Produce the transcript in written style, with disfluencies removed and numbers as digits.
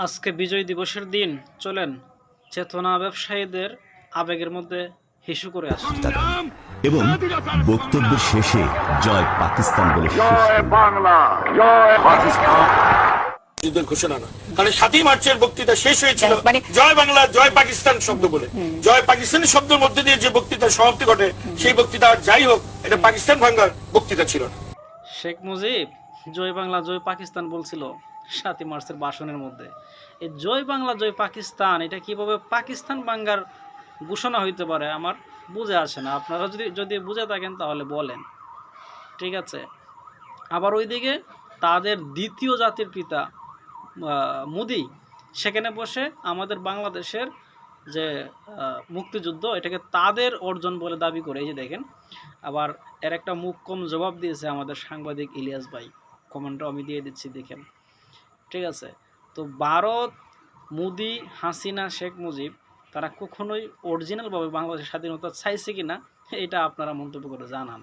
আজকে বিজয় দিবসের দিন চলেন চেতনা ব্যবসায়ীদের আবেগের মধ্যে হিসু করে আসি এবং বক্তব্যের শেষে জয় পাকিস্তান বলে জয় বাংলা জয় পাকিস্তান যুদ্ধের ঘোষণা না, কারণ 7ই মার্চের বক্তৃতা শেষ হয়েছিল জয় বাংলা জয় পাকিস্তান শব্দ বলে। জয় পাকিস্তানের শব্দের মধ্যে দিয়ে যে বক্তৃতার সমাপ্তি ঘটে সেই বক্তৃতা যাই হোক, এটা পাকিস্তান ভাঙ্গার বক্তৃতা ছিল না। শেখ মুজিব জয় বাংলা জয় পাকিস্তান বলছিল 7ই মার্চের ভাষণের মধ্যে। এই জয় বাংলা জয় পাকিস্তান এটা কিভাবে পাকিস্তান ভাঙ্গার ঘোষণা হইতে পারে আমার বুঝে আসে না। আপনারা যদি বুঝে থাকেন তাহলে বলেন, ঠিক আছে। আবার ওইদিকে তাদের দ্বিতীয় জাতির পিতা মোদি সেখানে বসে আমাদের বাংলাদেশের যে মুক্তিযুদ্ধ এটাকে তাদের অর্জন বলে দাবি করে। এই যে দেখেন, আবার এর একটা মুখ কম জবাব দিয়েছে আমাদের সাংবাদিক ইলিয়াস ভাই, কমেন্টও আমি দিয়ে দিচ্ছি দেখেন, ঠিক আছে। তো ভারত, মোদি, হাসিনা, শেখ মুজিব তারা কখনোই অরিজিনালভাবে বাংলাদেশের স্বাধীনতা চাইছে কি না এটা আপনারা মন্তব্য করে জানান।